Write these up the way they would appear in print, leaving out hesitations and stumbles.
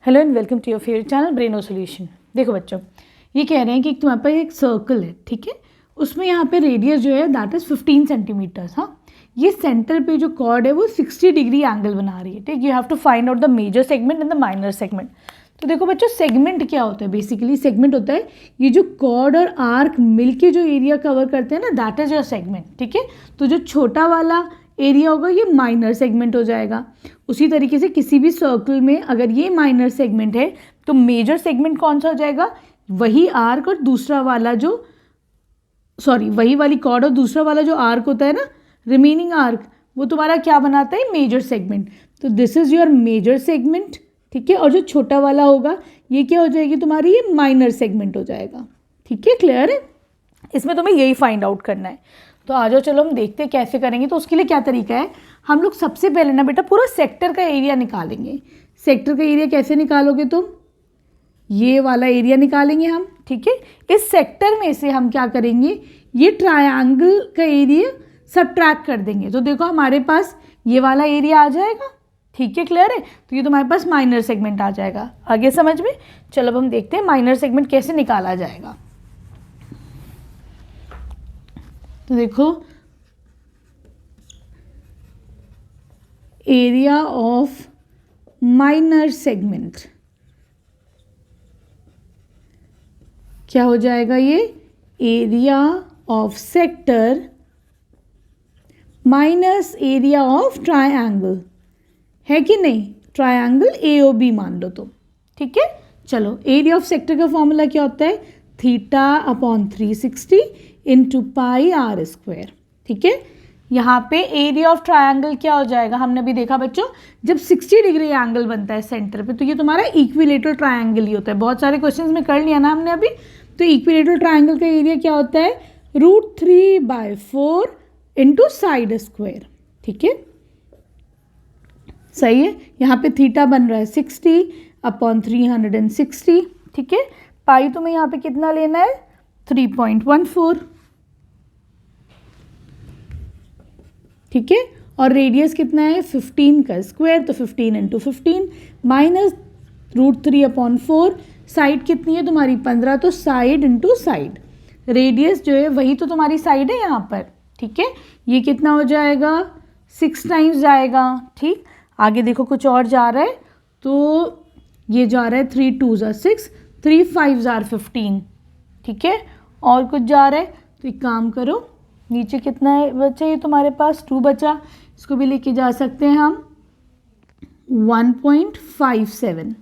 Hello and welcome to your favourite channel Braino solution. देखो बच्चों, ये कह रहे हैं कि तुम्हारे पास एक सर्कल है, ठीक है। उसमें यहाँ पे रेडियस जो है दैट इज 15 सेंटीमीटर्स। हाँ, ये सेंटर पे जो कॉर्ड है वो 60 डिग्री एंगल बना रही है, ठीक। You have to find out the major segment and the minor segment. तो देखो बच्चों, सेगमेंट क्या होता है? बेसिकली सेगमेंट होता है ये जो कॉर्ड और आर्क मिलके जो एरिया कवर करते हैं ना, दैट इज योर सेगमेंट, ठीक है। तो जो छोटा वाला एरिया होगा ये माइनर सेगमेंट हो जाएगा। उसी तरीके से किसी भी सर्कल में अगर ये माइनर सेगमेंट है तो मेजर सेगमेंट कौन सा हो जाएगा? वही आर्क और दूसरा वाला जो वही वाली कॉर्ड और दूसरा वाला जो आर्क होता है ना, रिमेनिंग आर्क, वो तुम्हारा क्या बनाता है? Major segment. तो this is your major segment, ठीक है। और जो छोटा वाला होगा ये क्या हो जाएगी तुम्हारी? ये माइनर सेगमेंट हो जाएगा, ठीक है। क्लियर है? इसमें तुम्हें यही फाइंड आउट करना है। तो आ जाओ, चलो हम देखते हैं कैसे करेंगे। तो उसके लिए क्या तरीका है, हम लोग सबसे पहले ना बेटा पूरा सेक्टर का एरिया निकालेंगे। सेक्टर का एरिया कैसे निकालोगे तुम? ये वाला एरिया निकालेंगे हम, ठीक है। इस सेक्टर में से हम क्या करेंगे, ये ट्रायंगल का एरिया सबट्रैक्ट कर देंगे। तो देखो हमारे पास ये वाला एरिया आ जाएगा, ठीक है। क्लियर है? तो ये तुम्हारे पास माइनर सेगमेंट आ जाएगा। आगे समझ में? चलो अब हम देखते हैं माइनर सेगमेंट कैसे निकाला जाएगा। तो देखो, एरिया ऑफ माइनर सेगमेंट क्या हो जाएगा? ये area of sector minus area of triangle, है कि नहीं? ट्रायंगल AOB मान लो तुम, ठीक है। चलो, एरिया ऑफ सेक्टर का फॉर्मूला क्या होता है? Theta upon 360 into pi r square, ठीक है। यहाँ पे एरिया ऑफ ट्रायंगल क्या हो जाएगा? हमने अभी देखा बच्चों, जब 60 डिग्री एंगल बनता है सेंटर पे तो ये तुम्हारा इक्विलेटरल ट्रायंगल ही होता है। बहुत सारे क्वेश्चंस में कर लिया ना हमने अभी। तो इक्विलेटरल ट्रायंगल का एरिया क्या होता है? √3/4 इंटू साइड स्क्वायर, ठीक है। सही है। यहाँ पे थीटा बन रहा है 60 अपॉन 360, ठीक है। पाई तुम्हें यहाँ पे कितना लेना है? 3.14, ठीक है। और रेडियस कितना है? 15 का स्क्वायर, तो 15 इंटू 15 माइनस √3/4। साइड कितनी है तुम्हारी? 15, तो साइड इंटू साइड। रेडियस जो है वही तो तुम्हारी साइड है यहाँ पर, ठीक है। ये कितना हो जाएगा? 6 टाइम्स जाएगा, ठीक। आगे देखो कुछ और जा रहा है, तो ये जा रहा है 3 2 = 6, 3 5 = 15, ठीक है। और कुछ जा रहा है, तो एक काम करो, नीचे कितना है बचा? ये तुम्हारे पास 2 बचा, इसको भी लेके जा सकते हैं हम 1.57,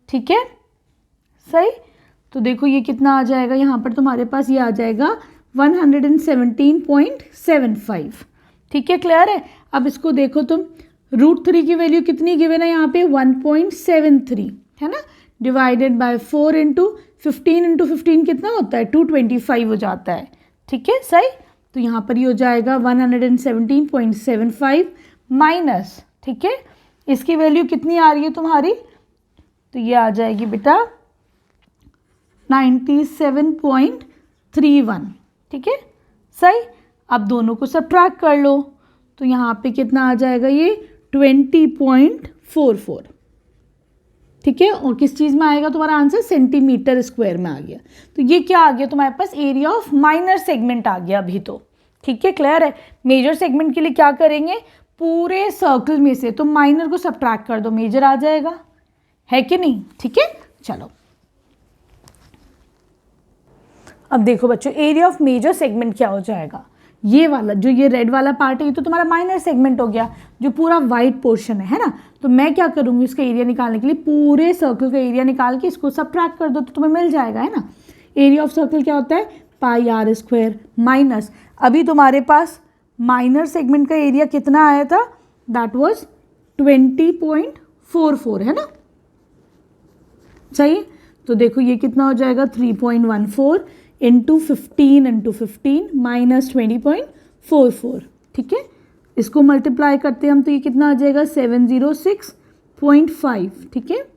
ठीक है। सही। तो देखो ये कितना आ जाएगा यहाँ पर तुम्हारे पास? ये आ जाएगा 117.75, ठीक है। क्लियर है? अब इसको देखो तुम, √3 की वैल्यू कितनी गिवन है यहाँ पे? 1.73, है ना। डिवाइडेड बाय 4 इंटू 15 कितना होता है? 225 हो जाता है, ठीक है। सही। तो यहाँ पर ये हो जाएगा 117.75 माइनस, ठीक है, इसकी वैल्यू कितनी आ रही है तुम्हारी? तो ये आ जाएगी बेटा 97.31, ठीक है। सही। अब दोनों को सबट्रैक्ट कर लो, तो यहाँ पे कितना आ जाएगा? ये 20.44, ठीक है। और किस चीज़ में आएगा तुम्हारा आंसर? सेंटीमीटर स्क्वायर में आ गया। तो ये क्या आ गया तुम्हारे पास? एरिया ऑफ माइनर सेगमेंट आ गया अभी तो, ठीक है। क्लियर है? मेजर सेगमेंट के लिए क्या करेंगे? पूरे सर्कल में से तो माइनर को सबट्रैक्ट कर दो, मेजर आ जाएगा, है कि नहीं? ठीक है। चलो अब देखो बच्चों, एरिया ऑफ मेजर सेगमेंट क्या हो जाएगा? ये वाला जो ये रेड वाला पार्ट है ये तो तुम्हारा माइनर सेगमेंट हो गया, जो पूरा वाइट पोर्शन है ना। तो मैं क्या करूँगी, इसका एरिया निकालने के लिए पूरे सर्कल का एरिया निकाल के इसको सबट्रैक्ट कर दो तो तुम्हें मिल जाएगा, है ना। एरिया ऑफ सर्कल क्या होता है? पाई आर स्क्वायर माइनस, अभी तुम्हारे पास माइनर सेगमेंट का एरिया कितना आया था? दैट वाज 20.44, है ना। सही। तो देखो ये कितना हो जाएगा? 3.14 इंटू 15 माइनस 20.44, ठीक है। इसको मल्टीप्लाई करते हैं हम तो ये कितना आ जाएगा? 706.5, ठीक है।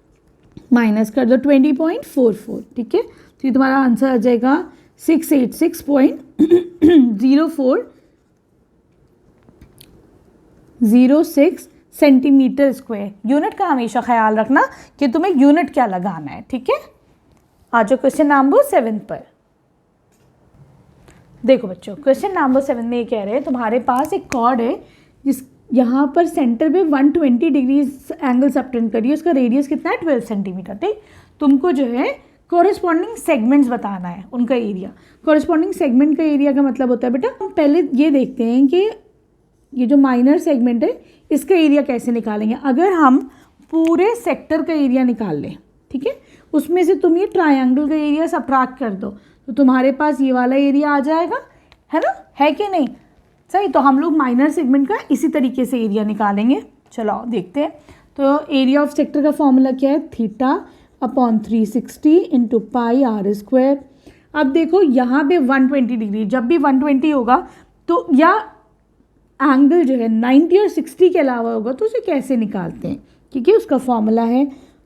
माइनस कर दो 20.44, ठीक है। तो ये तुम्हारा आंसर आ जाएगा 686.0406 सेंटीमीटर स्क्वायर। यूनिट का हमेशा ख्याल रखना कि तुम्हें यूनिट क्या लगाना है, ठीक है। आ जाओ क्वेश्चन नंबर 7 पर। देखो बच्चों, क्वेश्चन नंबर 7 में ये कह रहे हैं तुम्हारे पास एक कॉर्ड है जिस यहाँ पर सेंटर पे 120 डिग्री एंगल सबटेंड करिए, उसका रेडियस कितना है 12 सेंटीमीटर, ठीक। तुमको जो है कोरिस्पॉन्डिंग सेगमेंट्स बताना है, उनका एरिया। कोरिस्पॉन्डिंग सेगमेंट का एरिया का मतलब होता है बेटा, हम पहले ये देखते हैं कि ये जो माइनर सेगमेंट है इसका एरिया कैसे निकालेंगे। अगर हम पूरे सेक्टर का एरिया निकाल लें, ठीक है, उसमें से तुम ये ट्रायंगल का एरिया सबट्रैक्ट कर दो तो तुम्हारे पास ये वाला एरिया आ जाएगा, है ना, है कि नहीं, सही। तो हम लोग माइनर सेगमेंट का इसी तरीके से एरिया निकालेंगे। चलो आओ देखते हैं। तो एरिया ऑफ सेक्टर का फॉर्मूला क्या है, θ/360 इंटू पाई आर स्क्वायर। अब देखो यहाँ पे 120 डिग्री, जब भी 120 होगा तो या एंगल जो है 90 और 60 के अलावा होगा तो उसे कैसे निकालते हैं, क्योंकि उसका फॉर्मूला है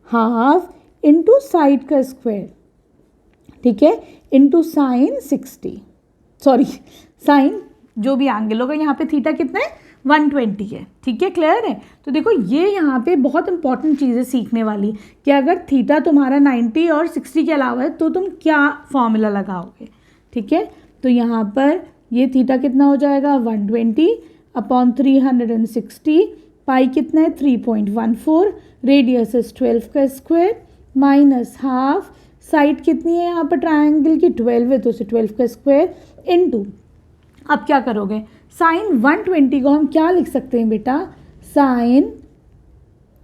हाफ इंटू साइड का स्क्वायर, ठीक है, इंटू साइन 60, सॉरी साइन जो भी एंगल होगा, यहाँ पे थीटा कितना है 120 है, ठीक है, क्लियर है। तो देखो ये यहाँ पे बहुत इंपॉर्टेंट चीज़ है सीखने वाली कि अगर थीटा तुम्हारा 90 और 60 के अलावा है तो तुम क्या फॉर्मूला लगाओगे, ठीक है। तो यहाँ पर ये थीटा कितना हो जाएगा 120/360, पाई कितना है 3.14, रेडियस इज 12 का स्क्वायर माइनस हाफ, साइड कितनी है यहाँ पर ट्रायंगल की 12 है तो उसे 12 का स्क्वायर इनटू, अब क्या करोगे, साइन 120 को हम क्या लिख सकते हैं बेटा, साइन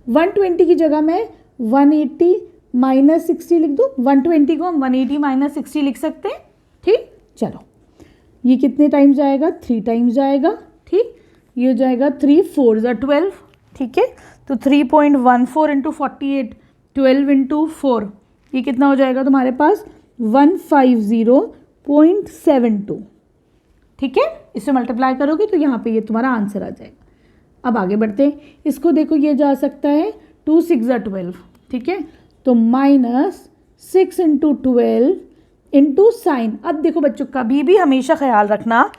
120 की जगह मैं 180 माइनस 60 लिख दूँ, 120 को हम 180 माइनस 60 लिख सकते हैं, ठीक। चलो ये कितने टाइम्स जाएगा, 3 टाइम्स जाएगा, ठीक। ये हो जाएगा 3 4 12, ठीक है। तो 3.14 इंटू 48, 12 इंटू 4, ये कितना हो जाएगा तुम्हारे पास 150.72, ठीक है। इसे मल्टीप्लाई करोगे तो यहाँ पे ये तुम्हारा आंसर आ जाएगा। अब आगे बढ़ते हैं, इसको देखो ये जा सकता है 2 6 12, ठीक है, तो -6 इंटू 12 इंटू साइन। अब देखो बच्चों कभी भी हमेशा ख्याल रखना,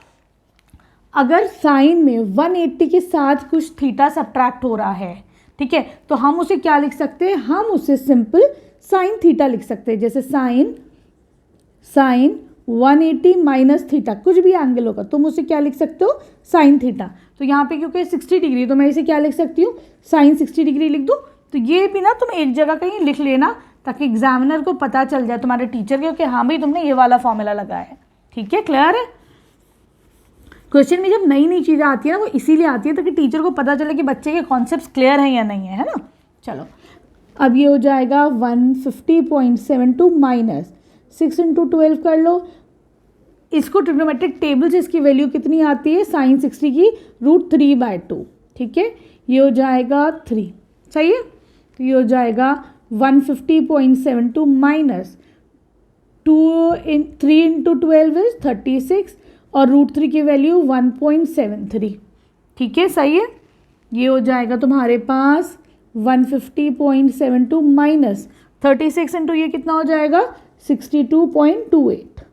अगर साइन में 180 के साथ कुछ थीटा सबट्रैक्ट हो रहा है, ठीक है, तो हम उसे क्या लिख सकते हैं, हम उसे सिंपल साइन थीटा लिख सकते हैं। जैसे साइन 180 माइनस थीटा, कुछ भी एंगल होगा तुम उसे क्या लिख सकते हो, साइन थीटा। तो यहाँ पे क्योंकि 60 डिग्री तो मैं इसे क्या लिख सकती हूँ, साइन 60 डिग्री लिख दूँ। तो ये भी ना तुम एक जगह कहीं लिख लेना ताकि एग्जामिनर को पता चल जाए तुम्हारे टीचर के कि हाँ भाई तुमने ये वाला फॉर्मूला लगाया है, ठीक है, क्लियर है। क्वेश्चन में जब नई नई चीज़ें आती है ना वो इसीलिए आती है ताकि टीचर को पता चले कि बच्चे के कॉन्सेप्ट्स क्लियर हैं या नहीं है ना। चलो अब ये हो जाएगा 150.72 माइनस 6 इंटू 12 कर लो, इसको ट्रिग्नोमेट्रिक टेबल से इसकी वैल्यू कितनी आती है, साइन 60 की √3/2, ठीक है, ये हो जाएगा 3, सही है। तो ये हो जाएगा 150.72 माइनस 3 इंटू 12 इज 36 और √3 की वैल्यू 1.73, ठीक है, सही है। ये हो जाएगा तुम्हारे पास 150.72 माइनस 36 इंटू ये कितना हो जाएगा 62.28,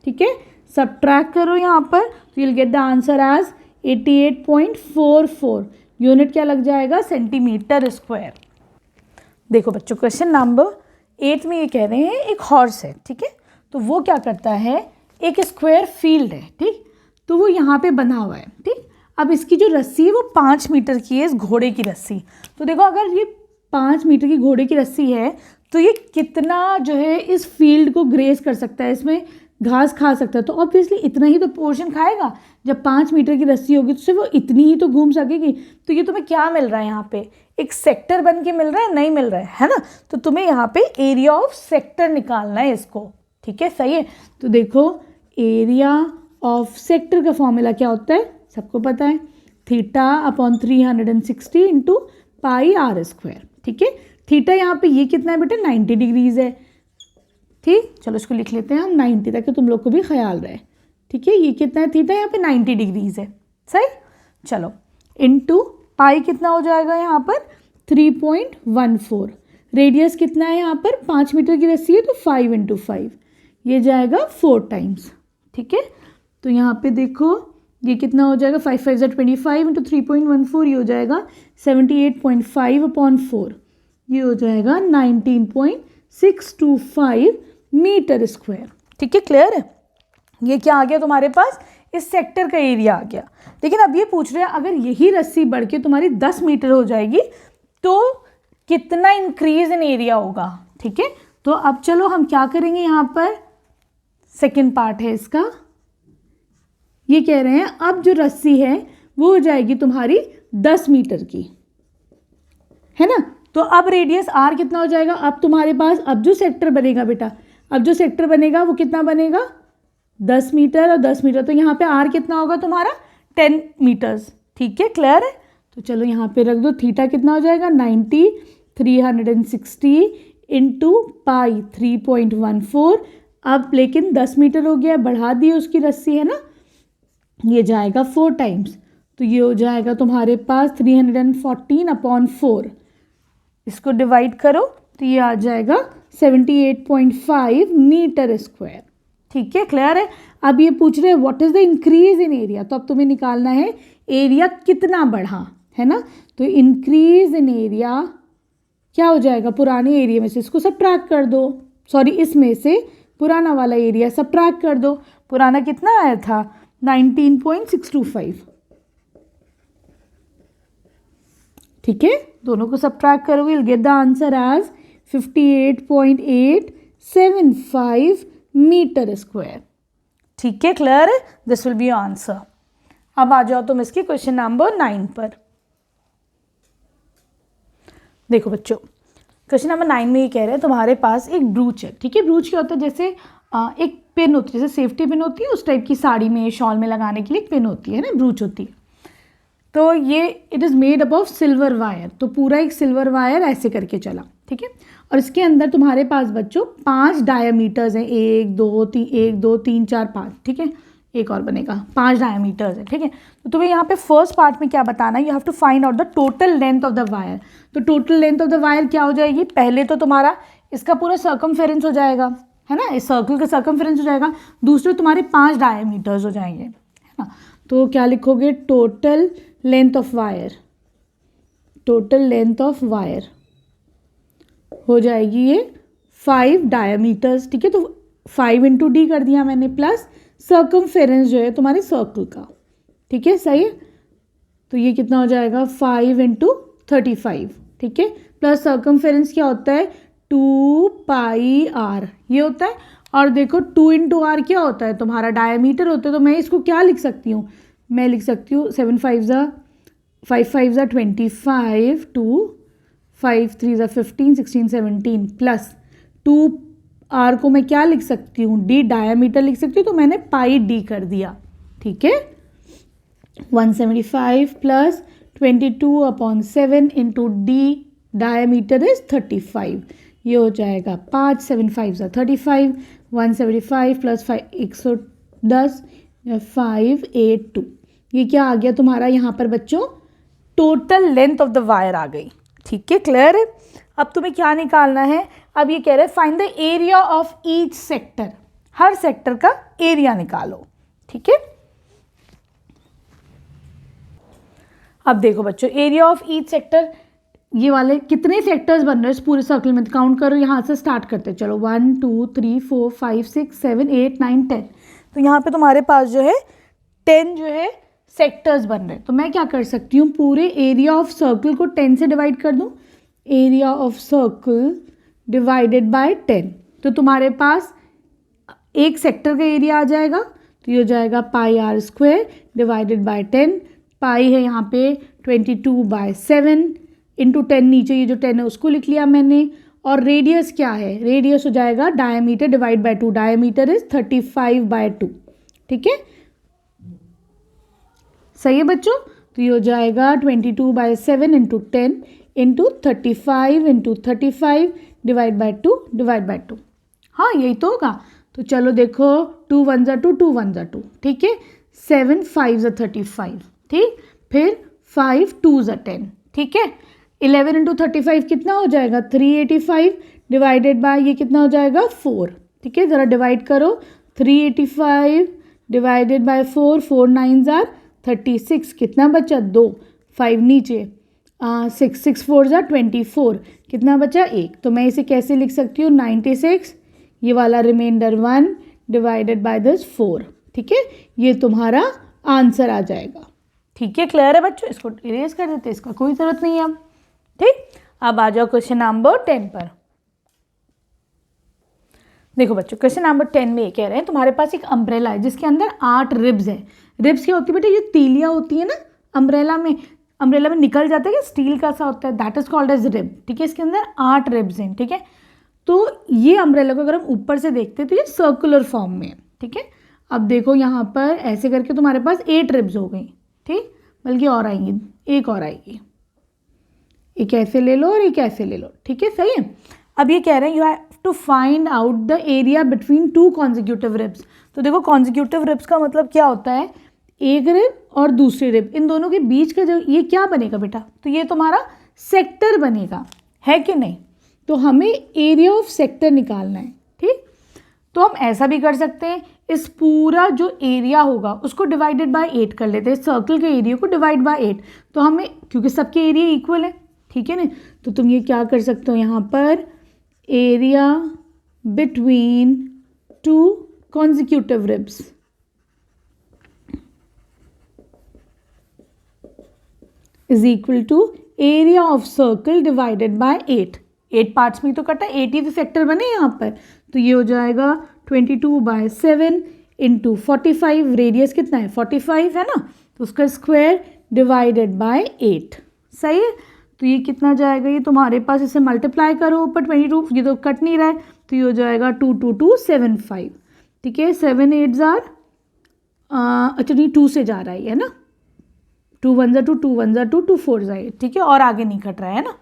ठीक है। सबट्रैक्ट करो यहाँ पर तो you'll get the answer as 88.44, unit क्या लग जाएगा, सेंटीमीटर स्क्वायर। देखो बच्चों क्वेश्चन नंबर 8 में ये कह रहे हैं एक हॉर्स है, ठीक है, तो वो क्या करता है, एक स्क्वायर फील्ड है, ठीक, तो वो यहाँ पे बना हुआ है, ठीक। अब इसकी जो रस्सी है वो 5 मीटर की है, इस घोड़े की रस्सी। तो देखो अगर ये 5 मीटर की घोड़े की रस्सी है तो ये कितना जो है इस फील्ड को ग्रेस कर सकता है, इसमें घास खा सकता है। तो ऑब्वियसली इतना ही तो पोर्शन खाएगा, जब 5 मीटर की रस्सी होगी तो सिर्फ वो इतनी ही तो घूम सकेगी। तो ये तुम्हें क्या मिल रहा है, यहाँ पे एक सेक्टर बन के मिल रहा है, नहीं मिल रहा है ना। तो तुम्हें यहाँ पे एरिया ऑफ सेक्टर निकालना है इसको, ठीक है, सही है। तो देखो एरिया ऑफ सेक्टर का फॉर्मूला क्या होता है, सबको पता है, θ/360 इंटू पाई आर स्क्वायर, ठीक है। थीटा यहाँ पे ये कितना है बेटा 90 डिग्रीज है, ठीक। चलो इसको लिख लेते हैं हम 90 ताकि तुम लोग को भी ख्याल रहे, ठीक है। ये कितना है थीटा यहाँ पे 90 डिग्रीज है, सही। चलो इनटू पाई कितना हो जाएगा यहाँ पर 3.14, रेडियस कितना है यहाँ पर 5 मीटर की रस्सी है तो 5 इंटू 5, ये जाएगा 4 टाइम्स, ठीक है। तो यहाँ पे देखो ये कितना हो जाएगा, 5 5 25 इंटू 3.14, ये हो जाएगा 78.5/4, ये हो जाएगा 19.625 मीटर स्क्वायर। ठीक है, क्लियर है। ये क्या आ गया तुम्हारे पास, इस सेक्टर का एरिया आ गया। लेकिन अब ये पूछ रहे हैं अगर यही रस्सी बढ़ के तुम्हारी 10 मीटर हो जाएगी तो कितना इंक्रीज इन एरिया होगा। ठीक है, तो अब चलो हम क्या करेंगे, यहाँ पर सेकेंड पार्ट है इसका। ये कह रहे हैं अब जो रस्सी है वो हो जाएगी तुम्हारी 10 मीटर की, है ना। तो अब रेडियस आर कितना हो जाएगा, अब तुम्हारे पास अब जो सेक्टर बनेगा बेटा, अब जो सेक्टर बनेगा वो कितना बनेगा, 10 मीटर और 10 मीटर, तो यहाँ पे आर कितना होगा तुम्हारा 10 मीटर्स। ठीक है, क्लियर है। तो चलो यहाँ पे रख दो, थीटा कितना हो जाएगा 90 360 इंटू पाई 3.14। अब लेकिन 10 मीटर हो गया, बढ़ा दी उसकी रस्सी, है ना, ये जाएगा 4 टाइम्स, तो ये हो जाएगा तुम्हारे पास 314/4। इसको डिवाइड करो तो ये आ जाएगा 78.5 मीटर स्क्वायर। ठीक है, क्लियर है। अब ये पूछ रहे हैं what is the increase in area, तो अब तुम्हें निकालना है एरिया कितना बढ़ा, है ना। तो इंक्रीज इन एरिया क्या हो जाएगा, पुराने एरिया में से इसको सबट्रैक्ट कर दो, सॉरी इसमें से पुराना वाला एरिया सबट्रैक्ट कर दो। पुराना कितना आया था 19.625। ठीक है, दोनों को सबट्रैक्ट करोगे, you'll get the answer as 58.875 metre square. ठीक है, क्लियर है, दिस विल बी आंसर। अब आ जाओ तुम इसकी क्वेश्चन नंबर 9 पर। देखो बच्चों, क्वेश्चन नंबर 9 में ये कह रहे हैं तुम्हारे पास एक ब्रूच है। ठीक है, ब्रूच क्या होता है, जैसे एक पिन होती है, जैसे सेफ्टी पिन होती है उस टाइप की, साड़ी में शॉल में लगाने के लिए एक पिन होती है ना, ब्रूच होती है। तो ये it is made up of silver wire, तो पूरा एक सिल्वर वायर ऐसे करके चला। ठीक है, और इसके अंदर तुम्हारे पास बच्चों 5 डायमीटर्स हैं, 1 2 3 4 5। ठीक है, एक और बनेगा, 5 डायमीटर्स है। ठीक है, तो तुम्हें यहाँ पे फर्स्ट पार्ट में क्या बताना है, you have to find out the total length of the wire. तो total length of the wire क्या हो जाएगी, पहले तो तुम्हारा इसका पूरा सर्कमफेरेंस हो जाएगा, है ना, इस सर्कल का सर्कमफेरेंस हो जाएगा। दूसरे तुम्हारे 5 डायमीटर्स हो जाएंगे, है ना। तो क्या लिखोगे, total length of wire, total length of wire हो जाएगी ये 5 डायमीटर्स। ठीक है, तो 5 इंटू डी कर दिया मैंने, प्लस सर्कमफेरेंस जो है तुम्हारे सर्कल का। ठीक है, सही है। तो ये कितना हो जाएगा 5 इंटू 35। ठीक है, प्लस सर्कमफेरेंस क्या होता है 2 पाई आर, ये होता है। और देखो 2 इंटू आर क्या होता है तुम्हारा डायमीटर होता है। तो मैं इसको क्या लिख सकती हूँ, मैं लिख सकती हूँ 7 5 5 25 2 5 3 15 16 17 प्लस 2 आर को मैं क्या लिख सकती हूँ, डी डायमीटर लिख सकती हूँ, तो मैंने पाई डी कर दिया। ठीक है, 175 plus 22/7 into D diameter is 35, ये हो जाएगा 5 7 5 35, 175 प्लस 5 110 582। ये क्या आ गया तुम्हारा यहाँ पर बच्चों, total length of the wire आ गई। ठीक है, क्लियर है। अब तुम्हें क्या निकालना है, अब ये कह रहे हैं find the area of each sector, her sector का एरिया निकालो। ठीक है, अब देखो बच्चों, एरिया ऑफ ईच सेक्टर, ये वाले कितने सेक्टर्स बन रहे हैं इस पूरे सर्कल में, काउंट करो, यहाँ से स्टार्ट करते हैं। चलो 1 2 3 4 5 6 7 8 9 10। तो यहाँ पे तुम्हारे पास जो है 10 जो है सेक्टर्स बन रहे हैं। तो मैं क्या कर सकती हूँ, पूरे एरिया ऑफ सर्कल को 10 से डिवाइड कर दूँ, area of circle divided by 10। तो तुम्हारे पास एक सेक्टर का एरिया आ जाएगा, तो ये हो जाएगा पाई आर स्क्वायर डिवाइडेड बाय 10। पाई है यहाँ पे 22/7 इंटू 10, नीचे ये जो 10 है उसको लिख लिया मैंने। और रेडियस क्या है, रेडियस हो जाएगा diameter divide by 2, diameter is 35/2। ठीक है, सही है बच्चों। तो ये हो जाएगा 22/7 into 10 into 35 into 35 divide by 2 divide by 2। हाँ, यही तो होगा। तो चलो देखो 2 1 2 2 1 2। ठीक है, 7 5 35। ठीक, फिर 5 2 10। ठीक है, 11 इंटू 35 कितना हो जाएगा 385 डिवाइडेड बाय ये कितना हो जाएगा 4। ठीक है, ज़रा डिवाइड करो, 385 डिवाइडेड बाय 4, 4 9s आर 36, कितना बचा 2, 5 नीचे, 6, 6 4s आर 24, कितना बचा 1। तो मैं इसे कैसे लिख सकती हूँ 96, ये वाला रिमाइंडर 1 डिवाइडेड बाय दिस 4, ठीक है, ये तुम्हारा आंसर आ जाएगा। ठीक है, क्लियर है बच्चों, इसको इरेज कर देते, इसका कोई ज़रूरत नहीं है अब। ठीक, अब आ जाओ क्वेश्चन नंबर 10 पर। देखो बच्चों, क्वेश्चन नंबर 10 में ये कह रहे हैं तुम्हारे पास एक अम्ब्रेला है जिसके अंदर 8 रिब्स है। रिब्स क्या होती है बेटा, ये तीलियाँ होती है ना अम्ब्रेला में निकल जाता है कि स्टील का सा होता है, that is called as rib. ठीक है, इसके अंदर 8 रिब्स हैं। ठीक है, तो ये अम्ब्रेला को अगर हम ऊपर से देखते हैं तो ये सर्कुलर फॉर्म में है। ठीक है, अब देखो यहाँ पर ऐसे करके तुम्हारे पास 8 रिब्स हो गई। ठीक, बल्कि और आएंगी, एक और आएगी, एक ऐसे ले लो और एक ऐसे ले लो। ठीक है, सही है। अब ये कह रहे हैं you have to find out the area between 2 consecutive ribs. तो देखो कॉन्जिक्यूटिव रिब्स का मतलब क्या होता है, एक रिब और दूसरी रिब, इन दोनों के बीच का जो ये क्या बनेगा बेटा, तो ये तुम्हारा सेक्टर बनेगा, है कि नहीं। तो हमें एरिया ऑफ सेक्टर निकालना है। ठीक, तो हम ऐसा भी कर सकते हैं, इस पूरा जो एरिया होगा उसको डिवाइडेड बाय 8 कर लेते हैं, सर्कल के एरिया को डिवाइड बाय 8। तो हमें, क्योंकि सबके एरिया इक्वल है, ठीक है ना, तो तुम ये क्या कर सकते हो यहाँ पर, area between 2 consecutive ribs is equal to area of circle divided by 8। 8 parts में तो कटा, 8 ही तो सेक्टर बने यहाँ पर, तो ये हो जाएगा 22/7 इंटू 45, रेडियस कितना है 45 है ना, तो उसका स्क्वायर डिवाइडेड बाय 8। सही है, तो ये कितना जाएगा, ये तुम्हारे पास इसे मल्टीप्लाई करो ऊपर 22, ये तो कट नहीं रहा है, तो ये हो जाएगा 22275। ठीक है, 7 8s आर, अच्छा नहीं 2 से जा रहा है ना, 2 1s are 2, 2 1s are 2, 2 4s are 8। ठीक है, और आगे नहीं कट रहा है ना,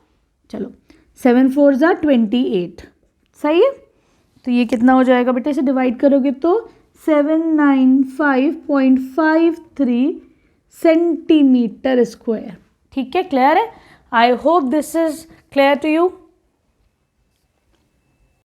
चलो 7 4s are 28। सही है, तो ये कितना हो जाएगा बेटा, इसे डिवाइड करोगे तो 795.53 सेंटीमीटर स्क्वायर। ठीक है, क्लियर है। I hope this is clear to you.